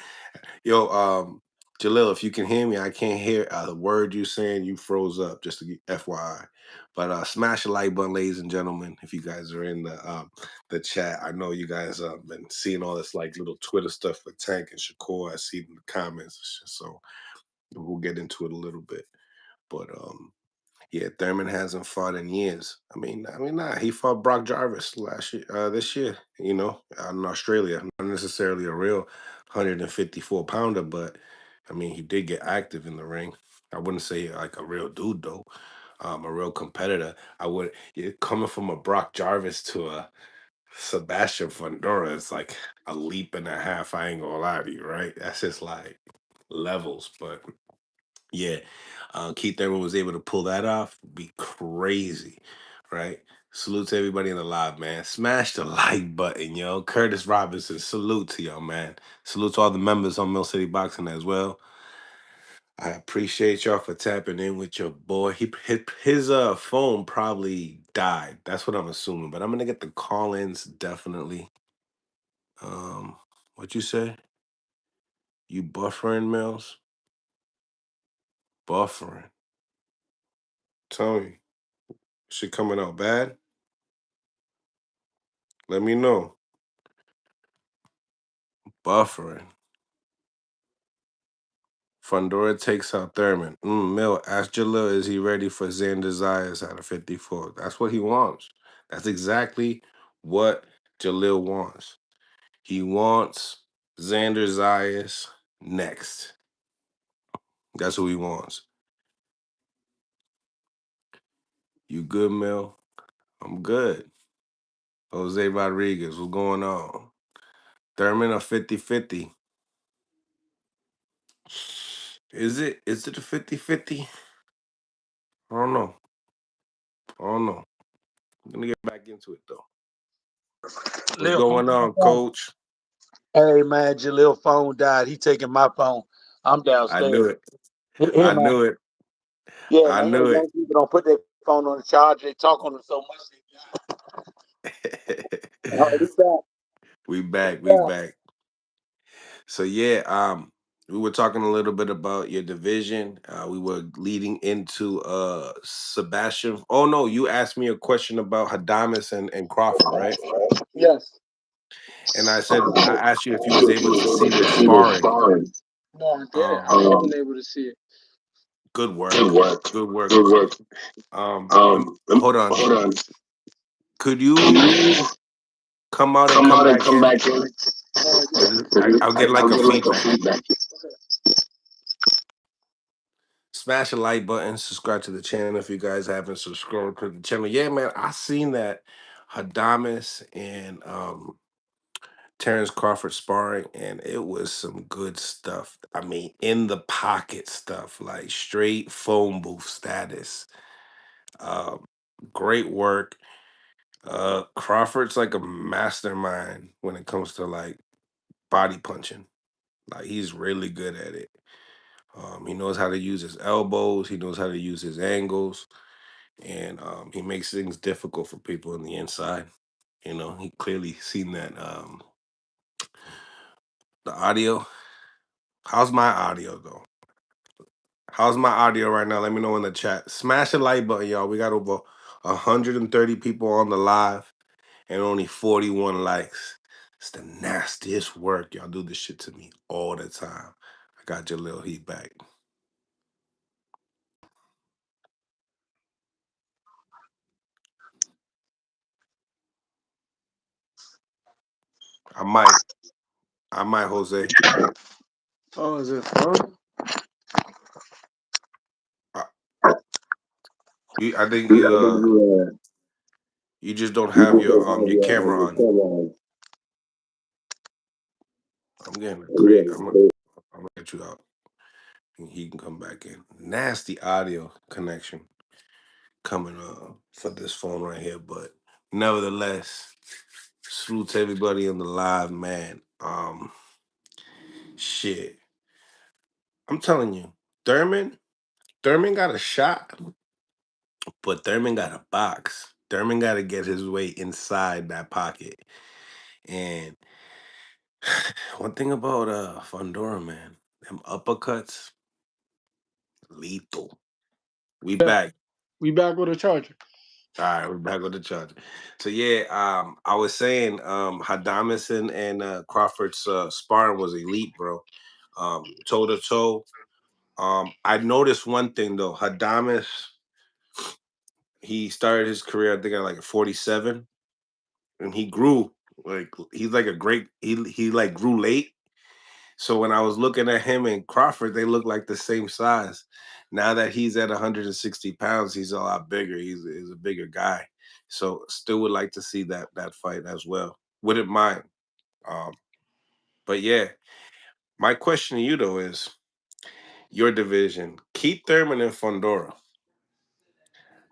Yo, Jalil, if you can hear me, I can't hear a word you saying. You froze up, just to get FYI. But smash the like button, ladies and gentlemen. If you guys are in the chat, I know you guys been seeing all this like little Twitter stuff with Tank and Shakur. I see it in the comments, so we'll get into it a little bit. But yeah, Thurman hasn't fought in years. Nah, he fought Brock Jarvis last year, this year, out in Australia. Not necessarily a real 154 pounder, but I mean, he did get active in the ring. I wouldn't say like a real dude though, a real competitor. I would coming from a Brock Jarvis to a Sebastian Fundora, it's like a leap and a half. I ain't gonna lie to you, right? That's just like levels, but yeah, Keith Thurman was able to pull that off. Be crazy, right? Salute to everybody in the live, man. Smash the like button, yo. Curtis Robinson, salute to y'all, man. Salute to all the members on Mill City Boxing as well. I appreciate y'all for tapping in with your boy. His phone probably died. That's what I'm assuming. But I'm gonna get the call-ins definitely. What you say? You buffering, Mills? Buffering. Tell me, shit coming out bad? Let me know. Buffering. Fundora takes out Thurman. Mill, ask Jalil, is he ready for Xander Zayas at a 54? That's what he wants. That's exactly what Jalil wants. He wants Xander Zayas next. That's who he wants. You good, Mill? I'm good. Jose Rodriguez, what's going on? Thurman a 50-50. Is it? Is it a 50-50? I don't know. I don't know. I'm gonna get back into it though. What's Jalil phone going my on, phone. coach? Hey man, Jalil phone died. He taking my phone. I'm I downstairs. knew it. Hit I him up. knew it. Yeah, I man. You know, knew it. young people don't put their phone on the charger. They talk on it so much. All right, we back. We We back. We back. back. So yeah, We were talking a little bit about your division. We were leading into Sebastian. Oh no, you asked me a question about Hadamis and Crawford, right? Yes. And I asked you if you was able to see their sparring. No, I didn't. I Um, wasn't able to see it. Good work, good work. Hold on. Could you come out and come back in? Because I'll get like a feedback. Smash the like button, subscribe to the channel if you guys haven't subscribed to the channel. Yeah, man, I seen that Hadamis and Terrence Crawford sparring, and it was some good stuff. I mean, in the pocket stuff, like straight phone booth status. Um, Great work. Crawford's like a mastermind when it comes to like body punching. Like he's really good at it. He knows how to use his elbows. He knows how to use his angles, and he makes things difficult for people on the inside. You know, he clearly seen that. The audio. How's my audio though? How's my audio right now? Let me know in the chat. Smash the like button, y'all. We got over 130 people on the live and only 41 likes. It's the nastiest work. Y'all do this shit to me all the time. I got your little heat back. I might. I might, Jose. Oh, is it fun? I, I think you just don't have your camera on. I'm getting a great. I'm gonna get you out. And he can come back in. Nasty audio connection coming for this phone right here, but nevertheless, salute to everybody on the live, man. Shit, I'm telling you, Thurman, Thurman got a shot, but Thurman got a box. Thurman got to get his way inside that pocket. And one thing about Fondora, man, them uppercuts, lethal. We Yeah. back. We back with a charger. All right, we're back with the charge. So yeah, I was saying Hadamis and Crawford's sparring was elite, bro. Toe to toe. I noticed one thing though. Hadamis, he started his career, I think at like 47, and he grew like he's like a great he like grew late. So when I was looking at him and Crawford, they look like the same size. Now that he's at 160 pounds, he's a lot bigger. He's a bigger guy. So still would like to see that fight as well. Wouldn't mind. Um, but yeah, my question to you though is your division. Keith Thurman and Fondora.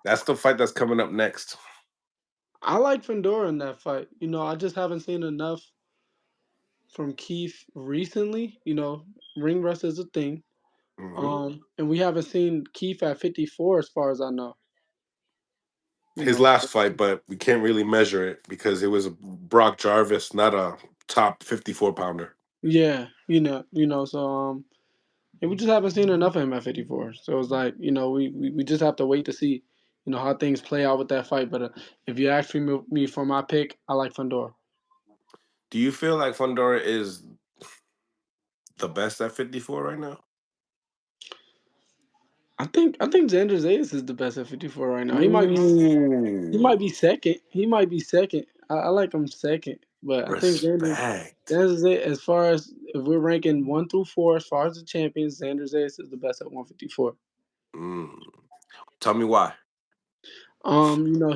That's the fight that's coming up next. I like Fedora in that fight. I just haven't seen enough from Keith recently. Ring rust is a thing. Hmm. And we haven't seen Keith at 54 as far as I know. You His know. last fight, but we can't really measure it because it was a Brock Jarvis, not a top 54 pounder. Yeah, so and we just haven't seen enough of him at 54. So it's like, we just have to wait to see, how things play out with that fight. But if you ask me for my pick, I like Fedor. Do you feel like Fondora is the best at 54 right now? I think Xander Zayas is the best at 54 right now. He might be Ooh, second. He might be second. I like him second, but I think respect. Xander Zayas, as far as if we're ranking 1 through 4 as far as the champions, Xander Zayas is the best at 154. Mm. Tell me why.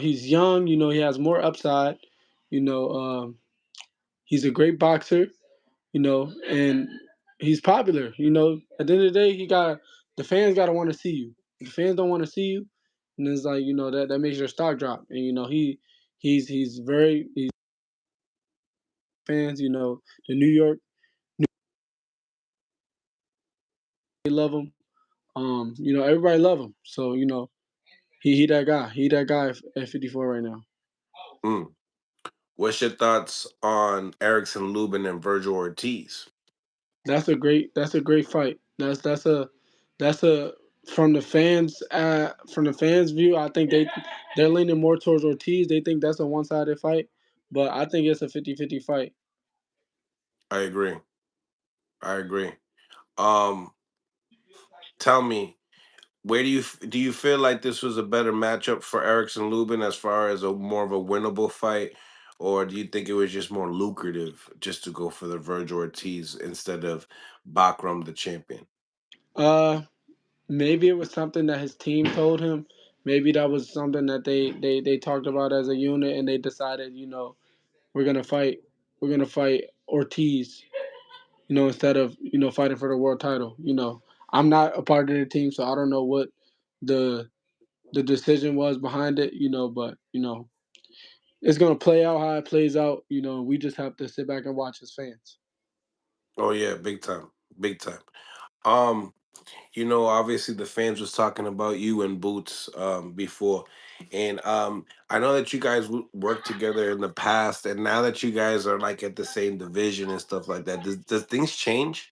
He's young. He has more upside. You know, um, he's a great boxer. And he's popular. At the end of the day, the fans got to want to see you. If the fans don't want to see you, and it's like that makes your stock drop. And he's very he's fans. The New York they love him. Everybody love him. So he that guy. He that guy at 54 right now. Mm. What's your thoughts on Erickson Lubin and Virgil Ortiz? That's a great fight. That's a from the fans view. I think they're leaning more towards Ortiz. They think that's a one sided fight, but I think it's a 50-50 fight. I agree. I agree. Um, Tell me, where do you feel like this was a better matchup for Erickson Lubin as far as a more of a winnable fight, or do you think it was just more lucrative just to go for the Virgil Ortiz instead of Bakram the champion? Uh, Maybe it was something that his team told him. Maybe that was something that they talked about as a unit, and they decided, we're gonna fight, we're gonna fight Ortiz, instead of fighting for the world title. I'm not a part of the team, so I don't know what the the decision was behind it. But it's gonna play out how it plays out. We just have to sit back and watch as fans. Oh yeah, big time, big time. Um, obviously the fans was talking about you and Boots before, and I know that you guys worked together in the past, and now that you guys are like at the same division and stuff like that, does things change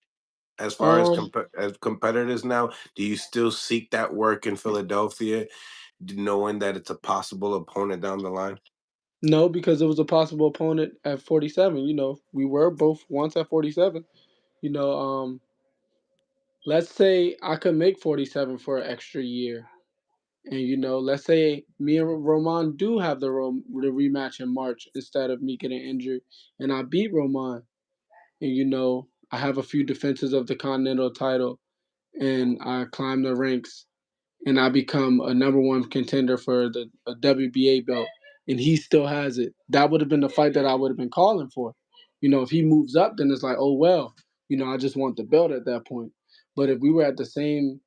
as far as Um, as competitors now? Do you still seek that work in Philadelphia, knowing that it's a possible opponent down the line? no, because it was a possible opponent at 47. We were both once at 47. You know, let's say I could make 47 for an extra year. And let's say me and Roman do have the rematch in March instead of me getting injured, and I beat Roman, and I have a few defenses of the Continental title, and I climb the ranks, and I become a number one contender for the a WBA belt, and he still has it. That would have been the fight that I would have been calling for. If he moves up, then it's like, oh well, I just want the belt at that point. But if we were at the same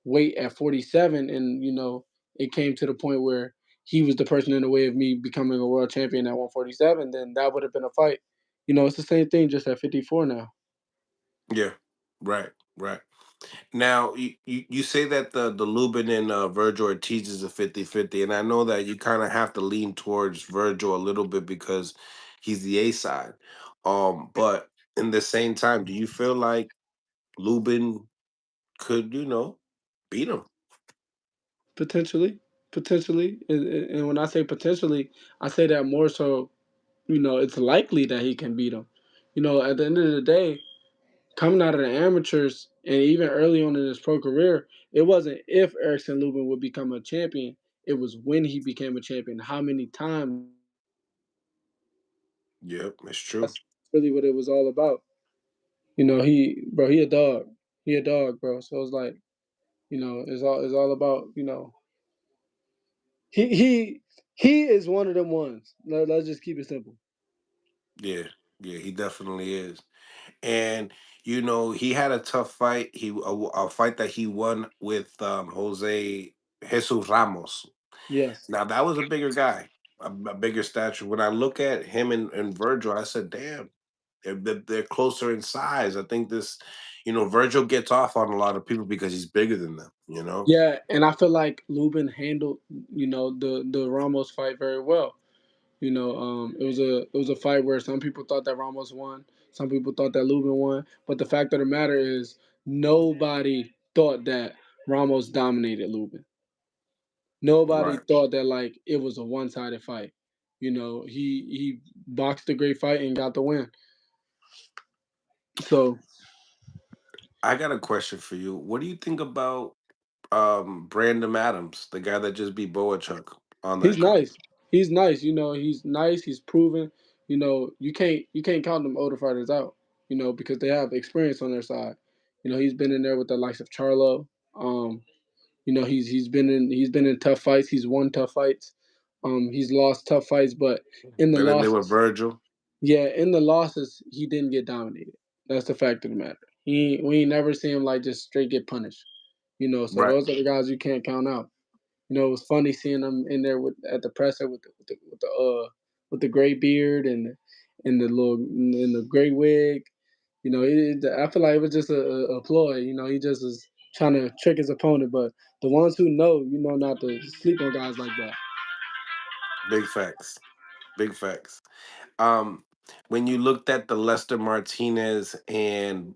weight at 47, and it came to the point where he was the person in the way of me becoming a world champion at 147, then that would have been a fight. It's the same thing, just at 54 now. Yeah, right, right. Now, you say that the Lubin and Virgil Ortiz is a 50-50, and I know that you kind of have to lean towards Virgil a little bit because he's the A side. But in the same time, do you feel like Lubin could, beat him? Potentially, and when I say potentially, I say that more so. It's likely that he can beat him. At the end of the day, coming out of the amateurs and even early on in his pro career, it wasn't if Erickson Lubin would become a champion. It was when he became a champion, how many times he became a champion. Yep, it's true. That's really what it was all about. He a dog. He a dog, bro. So it's like, it's all about, he he he is one of them ones. Let's just keep it simple. Yeah, yeah, he definitely is. And he had a tough fight. A fight that he won with Jose Jesus Ramos. Yes. Now that was a bigger guy, a bigger stature. When I look at him and Virgil, I said, "Damn, they're closer in size." I think Virgil gets off on a lot of people because he's bigger than them. Yeah, and I feel like Lubin handled, the Ramos fight very well. It was a fight where some people thought that Ramos won, some people thought that Lubin won, but the fact of the matter is nobody thought that Ramos dominated Lubin. Nobody Right. thought that like it was a one sided fight. He boxed a great fight and got the win. So I got a question for you. What do you think about Brandon Adams, the guy that just beat Boachuk on he's that card? nice. He's nice. He's nice. He's proven. You can't count them older fighters out. Because they have experience on their side. He's been in there with the likes of Charlo. Um, he's been in tough fights. He's won tough fights. He's lost tough fights, but in the Been in there with losses, Virgil. yeah, in the losses, he didn't get dominated. That's the fact of the matter. We ain't never seen him like just straight get punished. So Right. those are the guys you can't count out. It was funny seeing him in there at the presser with the gray beard and the gray wig. I feel like it was just a ploy. He just was trying to trick his opponent. But the ones who know, not to sleep on guys like that. Big facts. Big facts. Um, when you looked at the Lester Martinez and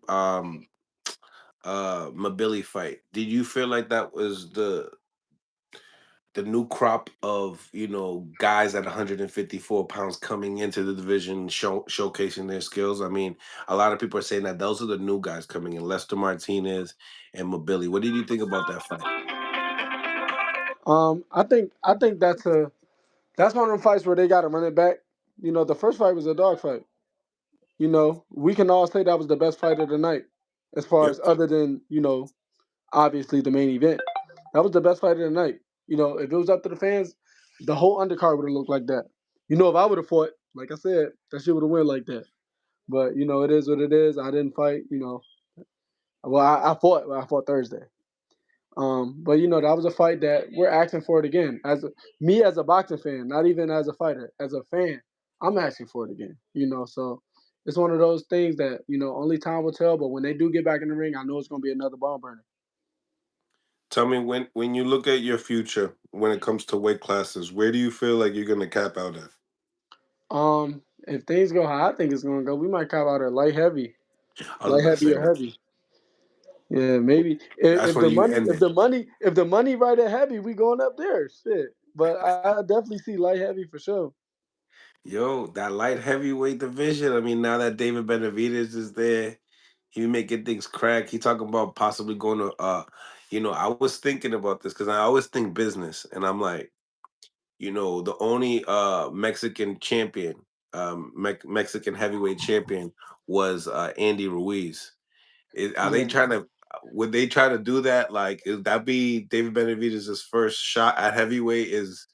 Mabili fight, did you feel like that was the new crop of guys at 154 pounds coming into the division, showcasing their skills? I mean, a lot of people are saying that those are the new guys coming in, Lester Martinez and Mabili. What did you think about that fight? I think that's one of them fights where they got to run it back. The first fight was a dog fight. We can all say that was the best fight of the night, as far Yep. as other than obviously the main event. That was the best fight of the night. If it was up to the fans, the whole undercard would have looked like that. If I would have fought, like I said, that shit would have went like that. But it is what it is. I didn't fight. Well, I fought. I fought Thursday. But that was a fight that we're asking for it again. Me as a boxing fan, not even as a fighter, as a fan, I'm asking for it again. So it's one of those things that only time will tell. But when they do get back in the ring, I know it's gonna be another bomb burner. Tell me, when you look at your future when it comes to weight classes, where do you feel like you're gonna cap out at? If things go how I think it's gonna go, we might cop out at I was light about to heavy say or that. heavy. Yeah, maybe if, That's if where the you money, end if it. the money, if the money right at heavy, we going up there. Shit, but I definitely see light heavy for sure. Yo, that light heavyweight division. I mean, now that David Benavidez is there, he making things crack. He talking about possibly going to I was thinking about this because I always think business, and I'm like, the only Mexican champion, Mexican heavyweight champion was Andy Ruiz. Are they Yeah, trying to? Would they try to do that? Like, is that be David Benavidez's first shot at heavyweight? Is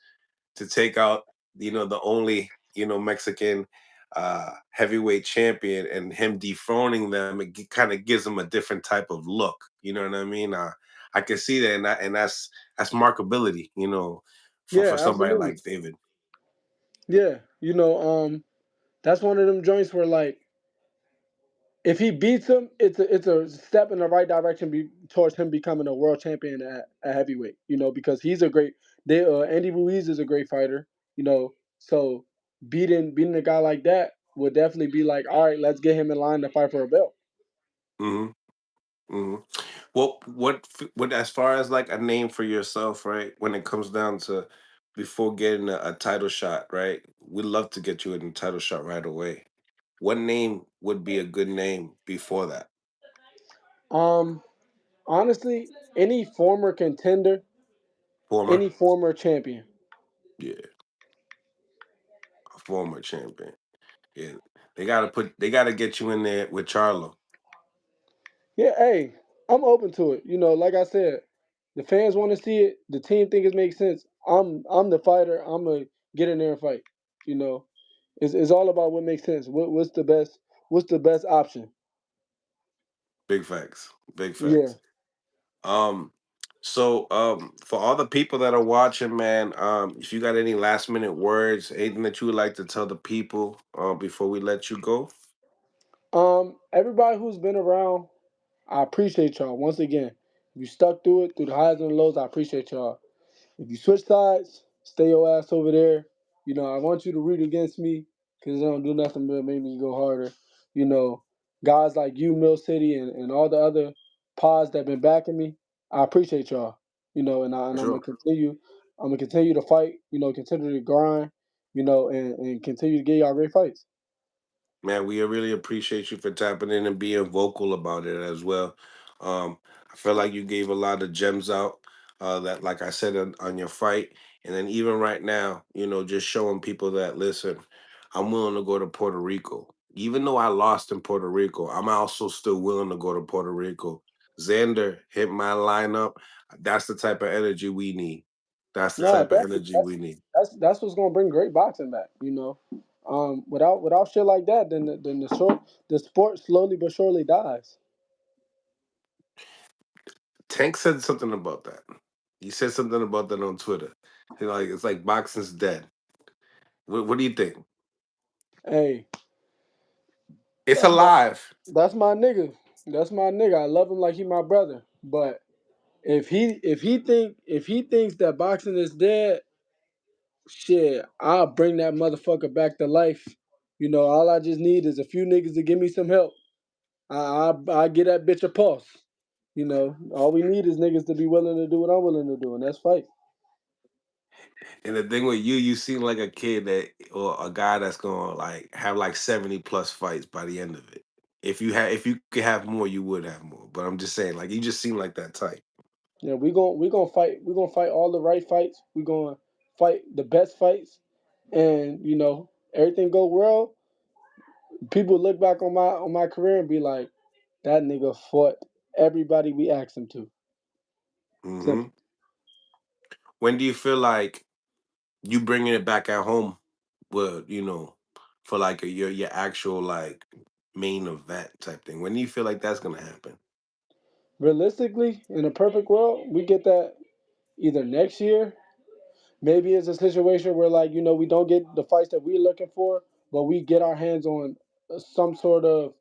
to take out the only Mexican heavyweight champion, and him dethroning them, it kind of gives him a different type of look. You know what I mean? I can see that, and that's markability. For yeah, somebody absolutely. like David. Yeah, that's one of them joints where like if he beats him, it's a step in the right direction towards him becoming a world champion at heavyweight. Because he's a great. Andy Ruiz is a great fighter. So beating a guy like that would definitely be like, all right, let's get him in line to fight for a belt. Hmm. Hmm. Well, what as far as like a name for yourself, right? When it comes down to before getting a title shot, right? We'd love to get you in a title shot right away. What name would be a good name before that? Um, Honestly, any former contender, Former? any former champion. Yeah, a former champion. Yeah. They gotta get you in there with Charlo. Yeah, hey, I'm open to it. Like I said, the fans want to see it. The team think it makes sense. I'm the fighter. I'm gonna get in there and fight. You know, it's all about what makes sense. What's the best option? Big facts. Big Yeah. facts. Um, for all the people that are watching, man, if you got any last minute words, anything that you would like to tell the people before we let you go? Everybody who's been around, I appreciate y'all. Once again, if you stuck through it through the highs and the lows, I appreciate y'all. If you switch sides, stay your ass over there. I want you to root against me because it don't do nothing but make me go harder. You know, Guys like you, Mill City, and all the other pods that been backing me, I appreciate y'all. For I'm gonna sure. continue. I'm gonna continue to fight. Continue to grind. And continue to get y'all great fights. Man, we really appreciate you for tapping in and being vocal about it as well. I feel like you gave a lot of gems out that, like I said, on your fight. And then even right now, just showing people that, listen, I'm willing to go to Puerto Rico. Even though I lost in Puerto Rico, I'm also still willing to go to Puerto Rico. Xander hit my lineup. That's the type of energy we need. That's the Nah, type of definitely. energy That's we need. that's what's gonna bring great boxing back. Without shit like that, then the sport slowly but surely dies. Tank said something about that. He said something about that on Twitter. It's like boxing's dead. What do you think? Hey, It's that's my alive. that's my nigga. That's my nigga. I love him like he my brother. But if he thinks that boxing is dead, shit, I'll bring that motherfucker back to life All I just need is a few niggas to give me some help. I get that bitch a pulse. All we need is niggas to be willing to do what I'm willing to do, and that's fight. And the thing with you, you seem like a kid that or a guy that's gonna like have like 70 plus fights by the end of it. If you could have more, you would have more. But I'm just saying, like you just seem like that type. Yeah, we gonna fight. We gonna fight all the right fights. We gonna fight the best fights, and everything go well. People look back on my career and be like, that nigga fought everybody we asked him to. Hmm. Simple. When do you feel like you bringing it back at home? Well, for like your actual like main event type thing. When do you feel like that's gonna happen? Realistically, in a perfect world, we get that either next year. Maybe it's a situation where like we don't get the fights that we're looking for, but we get our hands on some sort of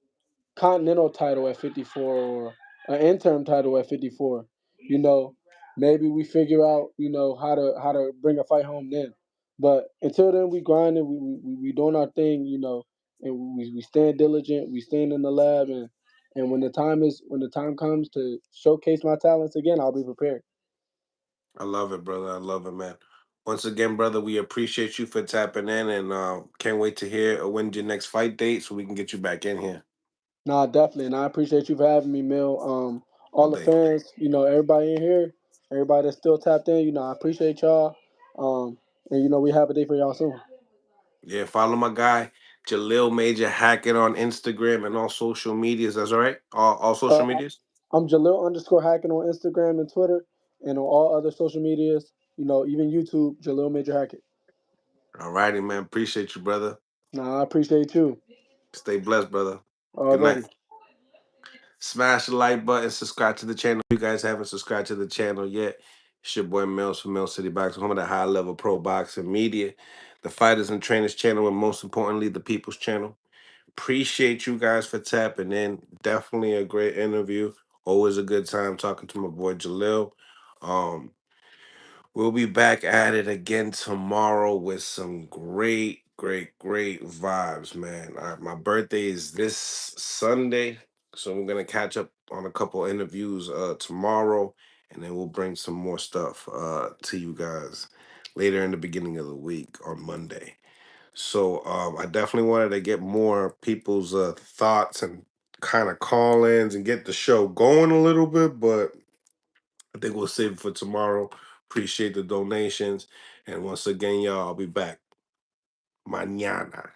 continental title at 54 or an interim title at 54. You know, Maybe we figure out how to bring a fight home then. But until then, we grinding, we doing our thing, and we staying diligent, we staying in the lab, and when the time comes to showcase my talents again, I'll be prepared. I love it, brother. I love it, man. Once again, brother, we appreciate you for tapping in and can't wait to hear when your next fight date so we can get you back in here. Nah, definitely, and I appreciate you for having me, Mill. All Oh, the thank you. fans, everybody in here, everybody that's still tapped in, I appreciate y'all. And we have a day for y'all soon. Yeah, follow my guy, Jalil Major Hackett on Instagram and all social medias. That's all right? All social Uh, medias? I'm Jalil_Hacking on Instagram and Twitter, and on all other social medias. Even YouTube, Jalil Major Hackett. All righty, man. Appreciate you, brother. Nah, I appreciate you Stay blessed, brother. Good night. already. Smash the like button, subscribe to the channel. If you guys haven't subscribed to the channel yet, it's your boy Mills from Mill City Boxing, home of the high level pro boxing media, the fighters and trainers channel, and most importantly, the people's channel. Appreciate you guys for tapping in. Definitely a great interview. Always a good time talking to my boy Jalil. Um, We'll be back at it again tomorrow with some great, great, great vibes, man. My birthday is this Sunday, so we're gonna catch up on a couple interviews tomorrow, and then we'll bring some more stuff to you guys later in the beginning of the week on Monday. So I definitely wanted to get more people's thoughts and kind of call-ins and get the show going a little bit, but I think we'll save it for tomorrow. Appreciate the donations. And once again, y'all, I'll be back. Mañana.